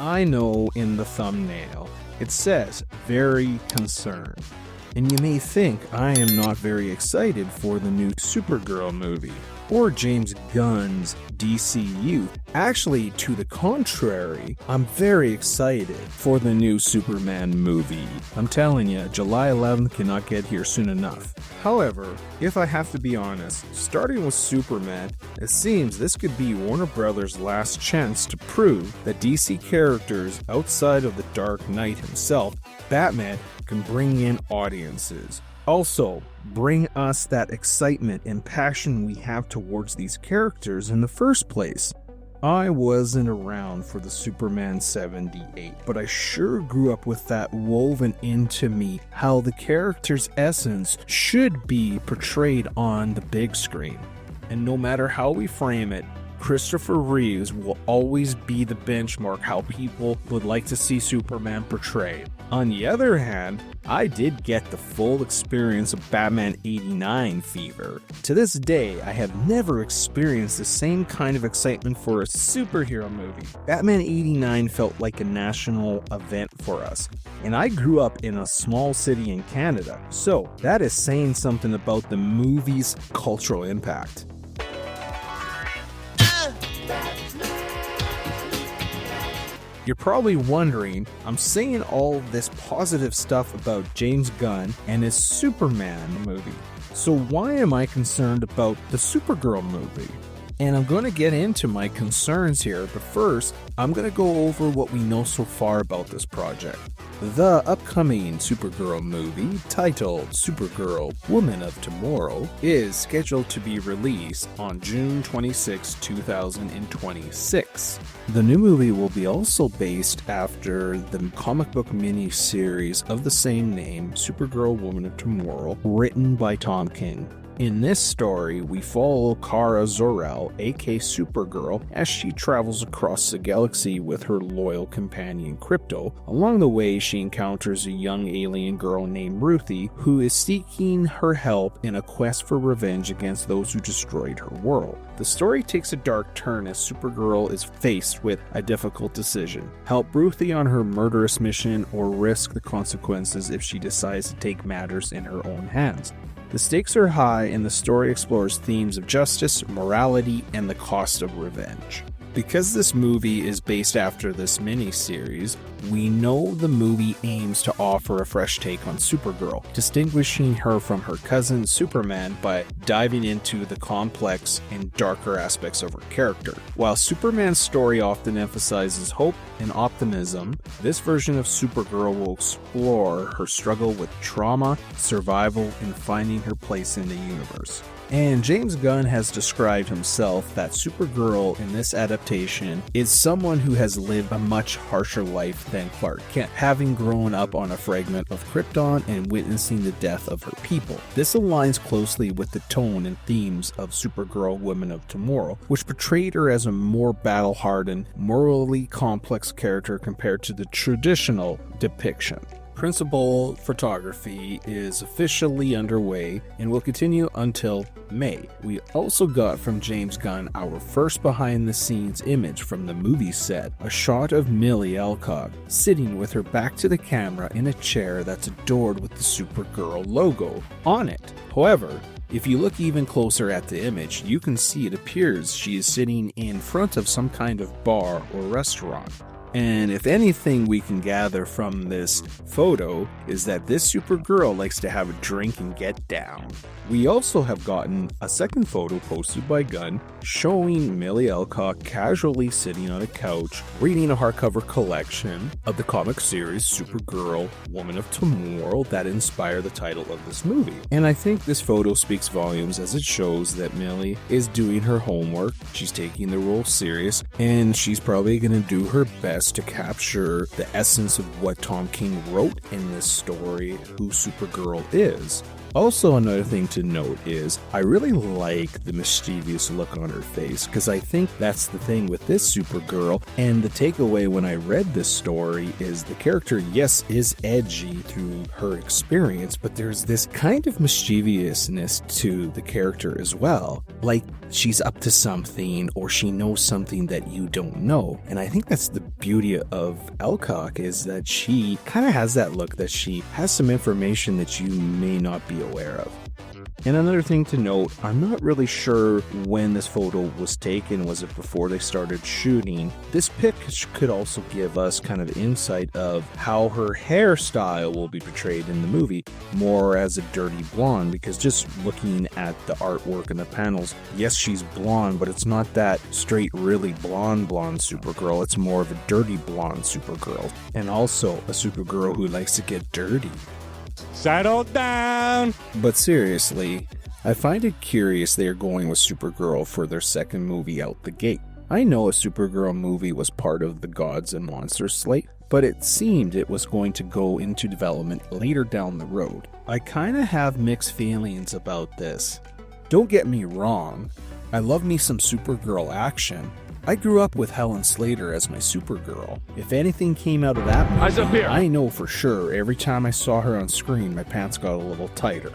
I know in the thumbnail it says very concerned. And you may think I am not very excited for the new Supergirl movie, or James Gunn's DCU. Actually, to the contrary, I'm very excited for the new Superman movie. I'm telling you, July 11th cannot get here soon enough. However, if I have to be honest, starting with Superman, it seems this could be Warner Brothers' last chance to prove that DC characters outside of the Dark Knight himself, Batman, can bring in audiences. Also, bring us that excitement and passion we have towards these characters in the first place. I wasn't around for the Superman 78, but I sure grew up with that woven into me how the character's essence should be portrayed on the big screen. And no matter how we frame it, Christopher Reeves will always be the benchmark how people would like to see Superman portrayed. On the other hand, I did get the full experience of Batman 89 fever. To this day, I have never experienced the same kind of excitement for a superhero movie. Batman 89 felt like a national event for us, and I grew up in a small city in Canada, so that is saying something about the movie's cultural impact. You're probably wondering, I'm saying all this positive stuff about James Gunn and his Superman movie. So why am I concerned about the Supergirl movie? And I'm going to get into my concerns here, but first, I'm going to go over what we know so far about this project. The upcoming Supergirl movie, titled Supergirl, Woman of Tomorrow, is scheduled to be released on June 26, 2026. The new movie will be also based after the comic book miniseries of the same name, Supergirl, Woman of Tomorrow, written by Tom King. In this story, we follow Kara Zor-El, aka Supergirl, as she travels across the galaxy with her loyal companion Krypto. Along the way, she encounters a young alien girl named Ruthye, who is seeking her help in a quest for revenge against those who destroyed her world. The story takes a dark turn as Supergirl is faced with a difficult decision: help Ruthye on her murderous mission or risk the consequences if she decides to take matters in her own hands. The stakes are high, and the story explores themes of justice, morality, and the cost of revenge. Because this movie is based after this miniseries, we know the movie aims to offer a fresh take on Supergirl, distinguishing her from her cousin Superman by diving into the complex and darker aspects of her character. While Superman's story often emphasizes hope and optimism, this version of Supergirl will explore her struggle with trauma, survival, and finding her place in the universe. And James Gunn has described himself that Supergirl in this adaptation is someone who has lived a much harsher life than Clark Kent, having grown up on a fragment of Krypton and witnessing the death of her people. This aligns closely with the tone and themes of Supergirl, Woman of Tomorrow, which portrayed her as a more battle-hardened, morally complex character compared to the traditional depiction. Principal photography is officially underway and will continue until May. We also got from James Gunn our first behind-the-scenes image from the movie set, a shot of Millie Alcock sitting with her back to the camera in a chair that's adored with the Supergirl logo on it. However, if you look even closer at the image, you can see it appears she is sitting in front of some kind of bar or restaurant. And if anything we can gather from this photo is that this Supergirl likes to have a drink and get down. We also have gotten a second photo posted by Gunn showing Millie Alcock casually sitting on a couch reading a hardcover collection of the comic series Supergirl, Woman of Tomorrow that inspired the title of this movie. And I think this photo speaks volumes as it shows that Millie is doing her homework, she's taking the role serious, and she's probably going to do her best to capture the essence of what Tom King wrote in this story, who Supergirl is. Also, another thing to note is I really like the mischievous look on her face, because I think that's the thing with this Supergirl, and the takeaway when I read this story is the character, yes, is edgy through her experience, but there's this kind of mischievousness to the character as well. Like, she's up to something, or she knows something that you don't know. And I think that's the beauty of Alcock, is that she kind of has that look, that she has some information that you may not be aware of. And another thing to note, I'm not really sure when this photo was taken. Was it before they started shooting? This pic could also give us kind of insight of how her hairstyle will be portrayed in the movie, more as a dirty blonde, because just looking at the artwork and the panels, yes, she's blonde, but it's not that straight, really blonde Supergirl. It's more of a dirty blonde Supergirl, and also a Supergirl who likes to get dirty. Settle down! But seriously, I find it curious they are going with Supergirl for their second movie out the gate. I know a Supergirl movie was part of the Gods and Monsters slate, but it seemed it was going to go into development later down the road. I kinda have mixed feelings about this. Don't get me wrong, I love me some Supergirl action. I grew up with Helen Slater as my Supergirl. If anything came out of that movie, I know for sure every time I saw her on screen, my pants got a little tighter.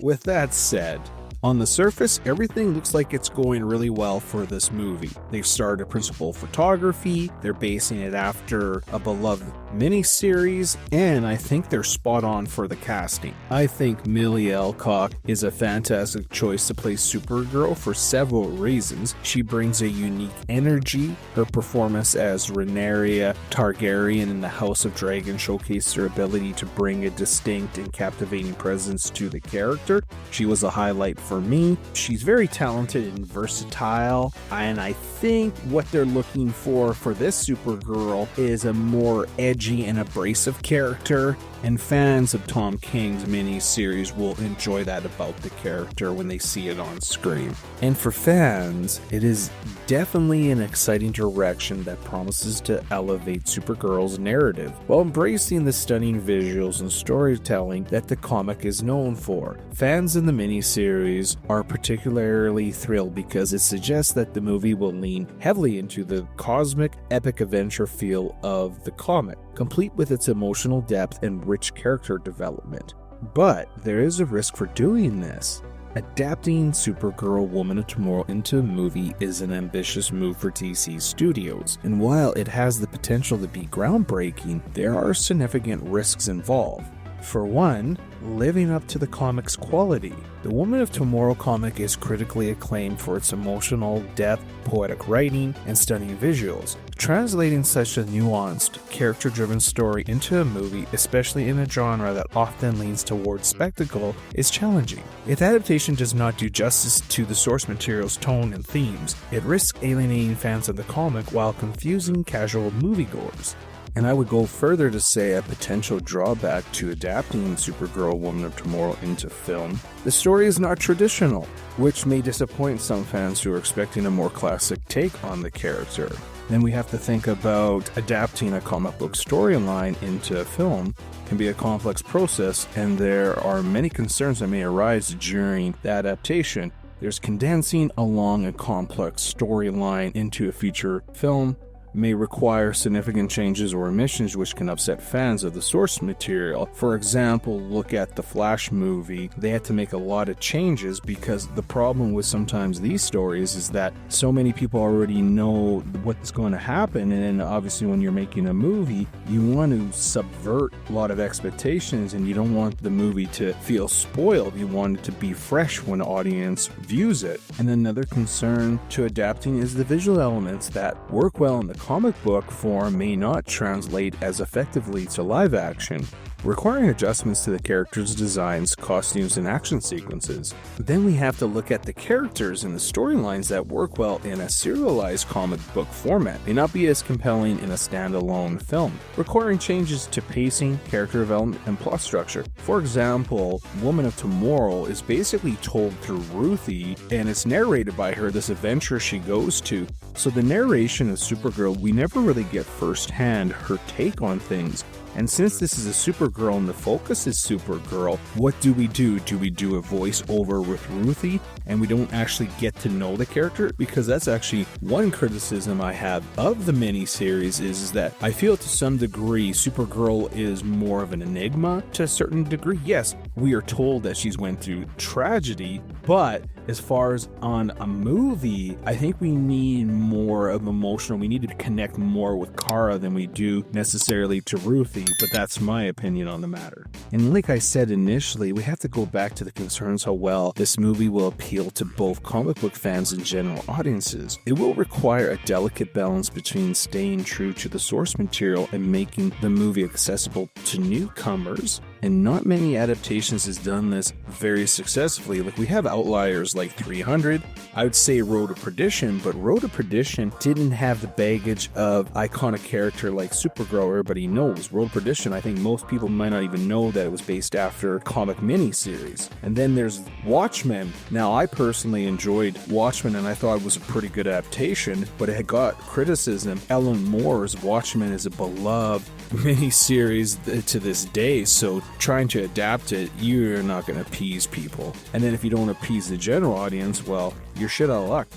With that said, on the surface, everything looks like it's going really well for this movie. They've started principal photography, they're basing it after a beloved miniseries, and I think they're spot on for the casting. I think Millie Alcock is a fantastic choice to play Supergirl for several reasons. She brings a unique energy. Her performance as Rhaenyra Targaryen in the House of Dragon showcased her ability to bring a distinct and captivating presence to the character. She was a highlight for me. She's very talented and versatile, and I think what they're looking for this Supergirl is a more edgy and abrasive character, and fans of Tom King's miniseries will enjoy that about the character when they see it on screen. And for fans, it is definitely an exciting direction that promises to elevate Supergirl's narrative while embracing the stunning visuals and storytelling that the comic is known for. Fans in the miniseries are particularly thrilled because it suggests that the movie will lean heavily into the cosmic epic adventure feel of the comic, complete with its emotional depth and rich character development. But there is a risk for doing this. Adapting Supergirl Woman of Tomorrow into a movie is an ambitious move for DC Studios, and while it has the potential to be groundbreaking, there are significant risks involved. For one, living up to the comic's quality. The Woman of Tomorrow comic is critically acclaimed for its emotional depth, poetic writing, and stunning visuals. Translating such a nuanced, character-driven story into a movie, especially in a genre that often leans towards spectacle, is challenging. If adaptation does not do justice to the source material's tone and themes, it risks alienating fans of the comic while confusing casual moviegoers. And I would go further to say a potential drawback to adapting Supergirl Woman of Tomorrow into film: the story is not traditional, which may disappoint some fans who are expecting a more classic take on the character. Then we have to think about adapting a comic book storyline into a film can be a complex process, and there are many concerns that may arise during the adaptation. There's condensing a long and complex storyline into a feature film may require significant changes or omissions which can upset fans of the source material. For example, look at the Flash movie. They had to make a lot of changes because the problem with sometimes these stories is that so many people already know what's going to happen, and then obviously when you're making a movie, you want to subvert a lot of expectations and you don't want the movie to feel spoiled. You want it to be fresh when the audience views it. And another concern to adapting is the visual elements that work well in the comic book form may not translate as effectively to live action. requiring adjustments to the characters' designs, costumes, and action sequences. Then we have to look at the characters and the storylines that work well in a serialized comic book format, may not be as compelling in a standalone film, requiring changes to pacing, character development, and plot structure. For example, Woman of Tomorrow is basically told through Ruthye, and it's narrated by her this adventure she goes to. So the narration of Supergirl, we never really get firsthand her take on things. And since this is a Supergirl and the focus is Supergirl, what do? Do we do a voiceover with Ruthye and we don't actually get to know the character? Because that's actually one criticism I have of the miniseries is that I feel to some degree Supergirl is more of an enigma to a certain degree. Yes, we are told that she's went through tragedy, but as far as on a movie, I think we need more of emotional. We need to connect more with Kara than we do necessarily to Ruthye, but that's my opinion on the matter. And like I said initially, we have to go back to the concerns how well this movie will appeal to both comic book fans and general audiences. It will require a delicate balance between staying true to the source material and making the movie accessible to newcomers. And not many adaptations has done this very successfully. Like we have outliers like 300. I would say Road to Perdition, but Road to Perdition didn't have the baggage of iconic character like Supergirl everybody knows. Road to Perdition, I think most people might not even know that it was based after a comic miniseries. And then there's Watchmen. Now I personally enjoyed Watchmen and I thought it was a pretty good adaptation, but it had got criticism. Alan Moore's Watchmen is a beloved miniseries to this day, so trying to adapt it, you're not going to appease people. And then if you don't appease the general audience, well, you're shit out of luck.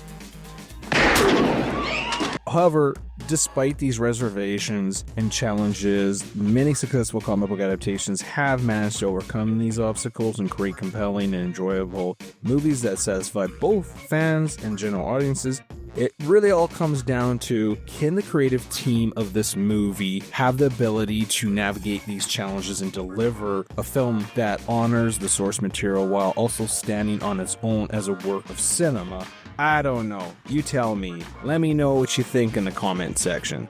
However, despite these reservations and challenges, many successful comic book adaptations have managed to overcome these obstacles and create compelling and enjoyable movies that satisfy both fans and general audiences. It really all comes down to, can the creative team of this movie have the ability to navigate these challenges and deliver a film that honors the source material while also standing on its own as a work of cinema? I don't know. You tell me. Let me know what you think in the comment section.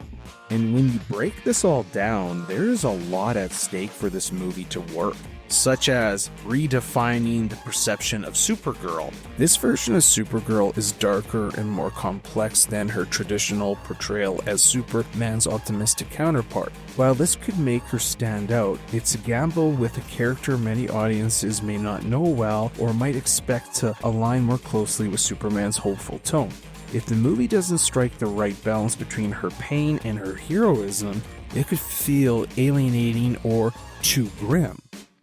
And when you break this all down, there's a lot at stake for this movie to work, such as redefining the perception of Supergirl. This version of Supergirl is darker and more complex than her traditional portrayal as Superman's optimistic counterpart. While this could make her stand out, it's a gamble with a character many audiences may not know well or might expect to align more closely with Superman's hopeful tone. If the movie doesn't strike the right balance between her pain and her heroism, it could feel alienating or too grim.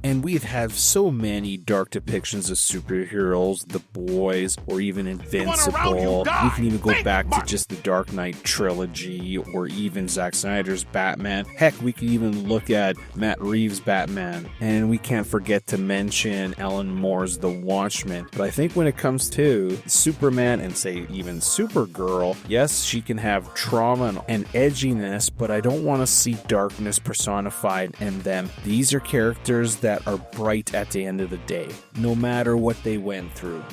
And we've had so many dark depictions of superheroes, The Boys, or even Invincible. We can even go back to just the Dark Knight trilogy, or even Zack Snyder's Batman. Heck, we could even look at Matt Reeves' Batman. And we can't forget to mention Alan Moore's The Watchmen. But I think when it comes to Superman and say even Supergirl, yes, she can have trauma and edginess, but I don't want to see darkness personified in them. These are characters that are bright at the end of the day, no matter what they went through.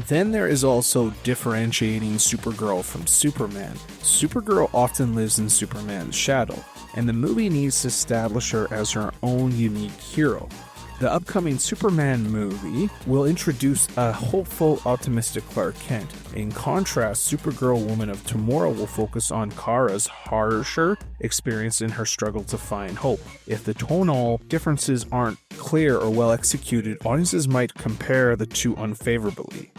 Then there is also differentiating Supergirl from Superman. Supergirl often lives in Superman's shadow, and the movie needs to establish her as her own unique hero. The upcoming Superman movie will introduce a hopeful, optimistic Clark Kent. In contrast, Supergirl Woman of Tomorrow will focus on Kara's harsher experience in her struggle to find hope. If the tonal differences aren't clear or well executed, audiences might compare the two unfavorably.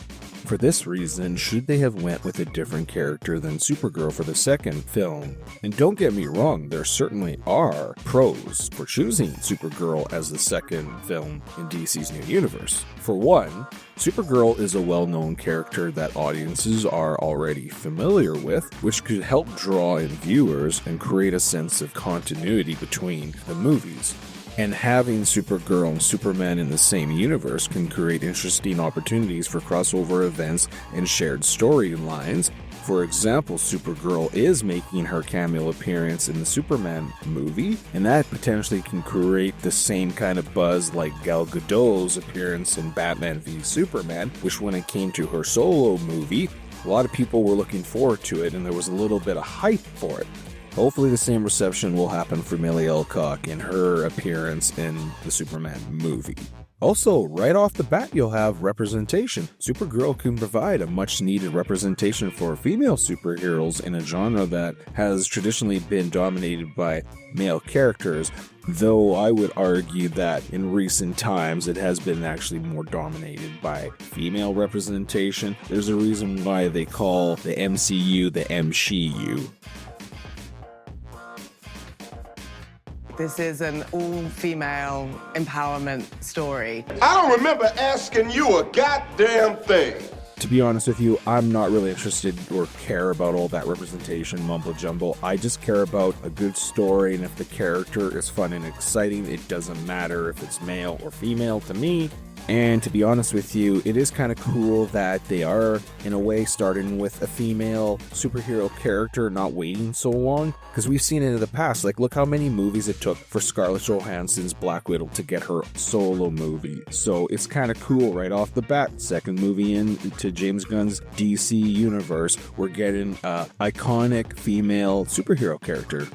For this reason, should they have went with a different character than Supergirl for the second film? And don't get me wrong, there certainly are pros for choosing Supergirl as the second film in DC's new universe. For one, Supergirl is a well-known character that audiences are already familiar with, which could help draw in viewers and create a sense of continuity between the movies. And having Supergirl and Superman in the same universe can create interesting opportunities for crossover events and shared storylines. For example, Supergirl is making her cameo appearance in the Superman movie, and that potentially can create the same kind of buzz like Gal Gadot's appearance in Batman v Superman, which when it came to her solo movie, a lot of people were looking forward to it and there was a little bit of hype for it. Hopefully the same reception will happen for Millie Alcock in her appearance in the Superman movie. Also, right off the bat, you'll have representation. Supergirl can provide a much-needed representation for female superheroes in a genre that has traditionally been dominated by male characters, though I would argue that in recent times it has been actually more dominated by female representation. There's a reason why they call the MCU the MSHU. This is an all-female empowerment story. I don't remember asking you a goddamn thing. To be honest with you, I'm not really interested or care about all that representation mumbo jumbo. I just care about a good story, and if the character is fun and exciting, it doesn't matter if it's male or female to me. And to be honest with you, it is kind of cool that they are, in a way, starting with a female superhero character, not waiting so long. Because we've seen it in the past. Like, look how many movies it took for Scarlett Johansson's Black Widow to get her solo movie. So it's kind of cool right off the bat. Second movie into James Gunn's DC universe, we're getting an iconic female superhero character.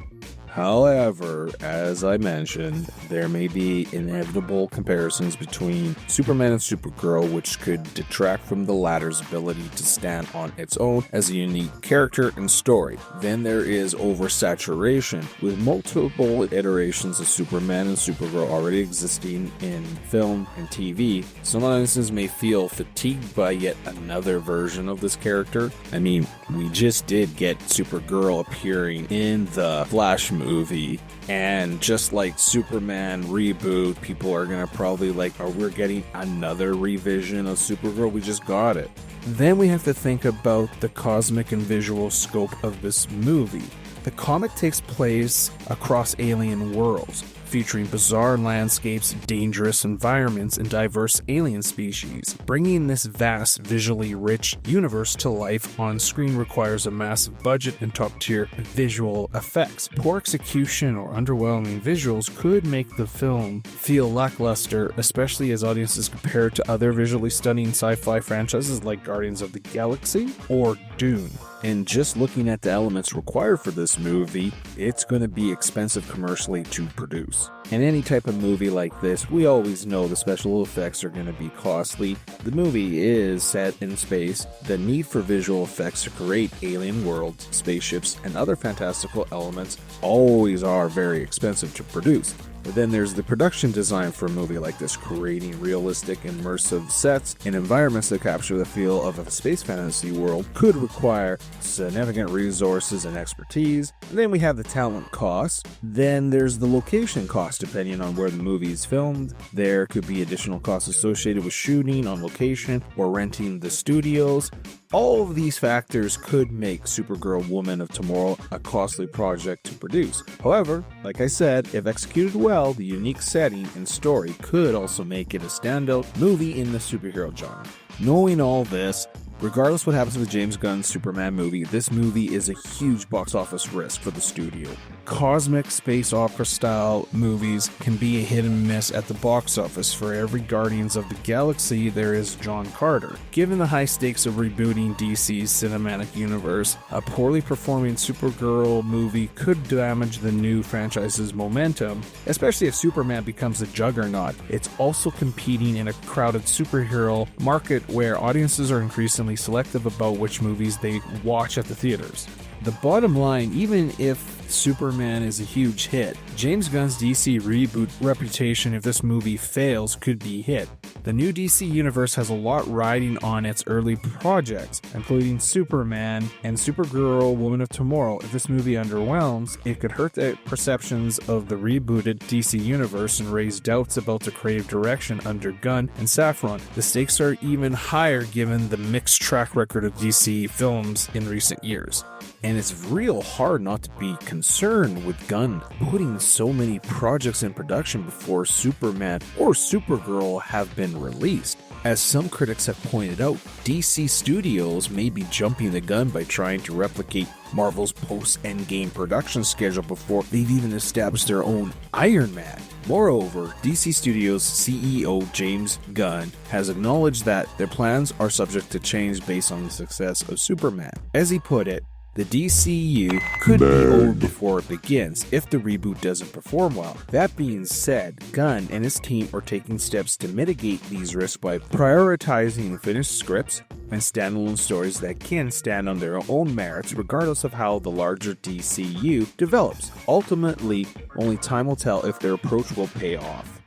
However, as I mentioned, there may be inevitable comparisons between Superman and Supergirl, which could detract from the latter's ability to stand on its own as a unique character and story. Then there is oversaturation, with multiple iterations of Superman and Supergirl already existing in film and TV. Some audiences may feel fatigued by yet another version of this character. I mean, we just did get Supergirl appearing in the Flash movie, and just like Superman reboot, people are gonna probably like, oh, we're getting another revision of Supergirl, we just got it. Then we have to think about the cosmic and visual scope of this movie. The comic takes place across alien worlds, featuring bizarre landscapes, dangerous environments, and diverse alien species. Bringing this vast, visually rich universe to life on screen requires a massive budget and top-tier visual effects. Poor execution or underwhelming visuals could make the film feel lackluster, especially as audiences compare it to other visually stunning sci-fi franchises like Guardians of the Galaxy or Dune. And just looking at the elements required for this movie, it's going to be expensive commercially to produce. In any type of movie like this, we always know the special effects are going to be costly. The movie is set in space. The need for visual effects to create alien worlds, spaceships, and other fantastical elements always are very expensive to produce. But then there's the production design for a movie like this, creating realistic, immersive sets and environments that capture the feel of a space fantasy world could require significant resources and expertise. And then we have the talent cost. Then there's the location cost, depending on where the movie is filmed. There could be additional costs associated with shooting on location or renting the studios. All of these factors could make Supergirl Woman of Tomorrow a costly project to produce. However, like I said, if executed well, the unique setting and story could also make it a standout movie in the superhero genre. Knowing all this, regardless what happens with James Gunn's Superman movie, this movie is a huge box office risk for the studio. Cosmic space opera style movies can be a hit and miss at the box office. For every Guardians of the Galaxy, there is John Carter. Given the high stakes of rebooting DC's cinematic universe, a poorly performing Supergirl movie could damage the new franchise's momentum, especially if Superman becomes a juggernaut. It's also competing in a crowded superhero market where audiences are increasingly selective about which movies they watch at the theaters. The bottom line, even if Superman is a huge hit, James Gunn's DC reboot reputation, if this movie fails, could be hit. The new DC universe has a lot riding on its early projects, including Superman and Supergirl Woman of Tomorrow. If this movie underwhelms, it could hurt the perceptions of the rebooted DC universe and raise doubts about the creative direction under Gunn and Safran. The stakes are even higher given the mixed track record of DC films in recent years. And it's real hard not to be concerned with Gunn putting so many projects in production before Superman or Supergirl have been released. As some critics have pointed out, DC Studios may be jumping the gun by trying to replicate Marvel's post-Endgame production schedule before they've even established their own Iron Man. Moreover, DC Studios CEO James Gunn has acknowledged that their plans are subject to change based on the success of Superman. As he put it, The DCU could be over before it begins if the reboot doesn't perform well. That being said, Gunn and his team are taking steps to mitigate these risks by prioritizing finished scripts and standalone stories that can stand on their own merits regardless of how the larger DCU develops. Ultimately, only time will tell if their approach will pay off.